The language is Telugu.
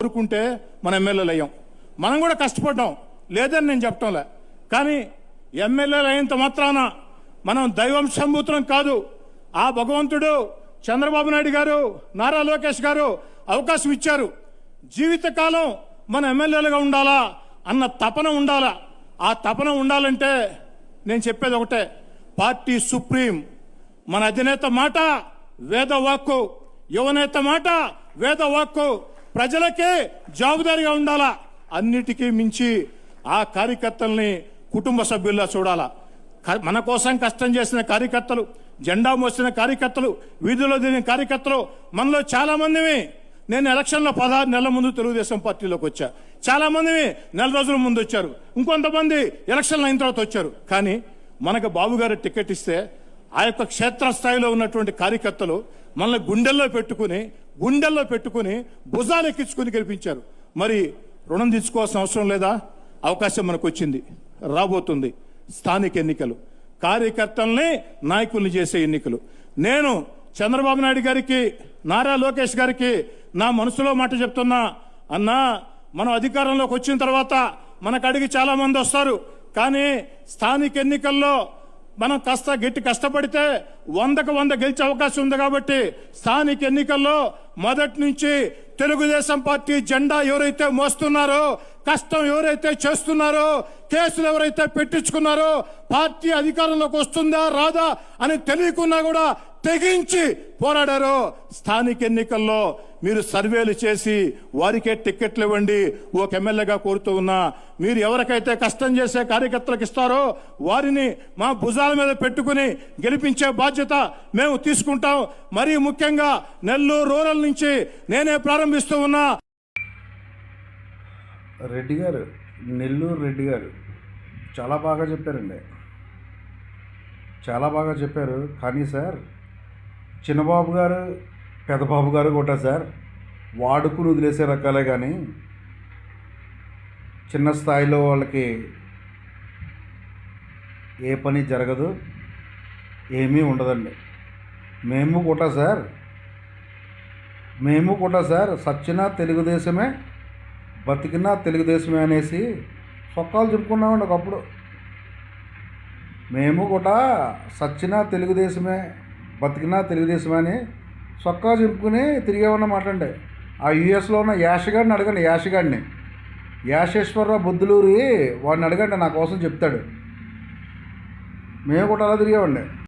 కోరుకుంటే మన ఎమ్మెల్యేలు అయ్యాం. మనం కూడా కష్టపడ్డాం, లేదని నేను చెప్పటంలే. కానీ ఎమ్మెల్యేలు అయినంత మాత్రాన మనం దైవం సంబూత్రం కాదు. ఆ భగవంతుడు చంద్రబాబు నాయుడు గారు, నారా లోకేష్ గారు అవకాశం ఇచ్చారు. జీవితకాలం మన ఎమ్మెల్యేలుగా ఉండాలా అన్న తపన ఉండాలా. ఆ తపన ఉండాలంటే నేను చెప్పేది ఒకటే, పార్టీ సుప్రీం, మన అధినేత మాట వేదవాక్కు, యువనేత మాట వేదవాక్కు, ప్రజలకే జవాబుదారీగా ఉండాలా. అన్నిటికీ మించి ఆ కార్యకర్తల్ని కుటుంబ సభ్యుల్లా చూడాలా. మన కోసం కష్టం చేసిన కార్యకర్తలు, జెండా మోసిన కార్యకర్తలు, వీధిలో దిగిన కార్యకర్తలు మనలో చాలా మందివి. నేను ఎలక్షన్లో 16 నెలల ముందు తెలుగుదేశం పార్టీలోకి వచ్చా. చాలా మందివి నెల రోజుల ముందు వచ్చారు, ఇంకొంతమంది ఎలక్షన్లు అయిన తర్వాత వచ్చారు. కానీ మనకు బాబు గారు టికెట్ ఇస్తే ఆ యొక్క క్షేత్రస్థాయిలో ఉన్నటువంటి కార్యకర్తలు మనల్ని గుండెల్లో పెట్టుకుని భుజాలు ఎక్కించుకుని గెలిపించారు. మరి రుణం తీసుకోవాల్సిన అవసరం లేదా? అవకాశం మనకు వచ్చింది, రాబోతుంది. స్థానిక ఎన్నికలు, కార్యకర్తల్ని నాయకుల్ని చేసే ఎన్నికలు. నేను చంద్రబాబు నాయుడు గారికి, నారా లోకేష్ గారికి నా మనసులో మాట చెప్తున్నా. అన్నా, మనం అధికారంలోకి వచ్చిన తర్వాత మనకు అడిగి చాలా మంది వస్తారు. కానీ స్థానిక ఎన్నికల్లో మనం గట్టి కష్టపడితే 100కు 100 గెలిచే అవకాశం ఉంది. కాబట్టి స్థానిక ఎన్నికల్లో మొదటి నుంచి తెలుగుదేశం పార్టీ జెండా ఎవరైతే మోస్తున్నారో, కష్టం ఎవరైతే చేస్తున్నారో, కేసులు ఎవరైతే పెట్టించుకున్నారో, పార్టీ అధికారంలోకి వస్తుందా రాదా అని తెలియకున్నా కూడా తెగించి పోరాడారో, స్థానిక ఎన్నికల్లో మీరు సర్వేలు చేసి వారికే టిక్కెట్లు ఇవ్వండి. ఒక ఎమ్మెల్యేగా కోరుతూ ఉన్నా, మీరు ఎవరికైతే కష్టం చేసే కార్యకర్తలకు ఇస్తారో వారిని మా భుజాల మీద పెట్టుకుని గెలిపించే బాధ్యత మేము తీసుకుంటాం. మరీ ముఖ్యంగా నెల్లూరు రూరల్ నుంచి నేనే ప్రారంభిస్తూ ఉన్నా. రెడ్డి గారు, నెల్లూరు రెడ్డి గారు చాలా బాగా చెప్పారండి, చాలా బాగా చెప్పారు. కానీ సార్, చిన్నబాబు గారు, పెద్దబాబు గారు కూడా సార్ వాడుకుని వదిలేసే రకాలే. కానీ చిన్న స్థాయిలో వాళ్ళకి ఏ పని జరగదు, ఏమీ ఉండదండి. మేము కూడా సార్ సచ్చినా తెలుగుదేశమే, బతికినా తెలుగుదేశమే అనేసి సొక్కాలు చెప్పుకున్నామండి ఒకప్పుడు. మేము కూడా సచ్చినా తెలుగుదేశమే, బతికినా తెలుగుదేశమే అని సొక్కా చెప్పుకుని తిరిగేమన్నమాట అండి. ఆ యుఎస్లో ఉన్న యాషగాడిని అడగండి, యాషేశ్వరరావు బొద్దులూరి వాడిని అడగండి, నా కోసం చెప్తాడు. మేము కూడా అలా తిరిగామండి.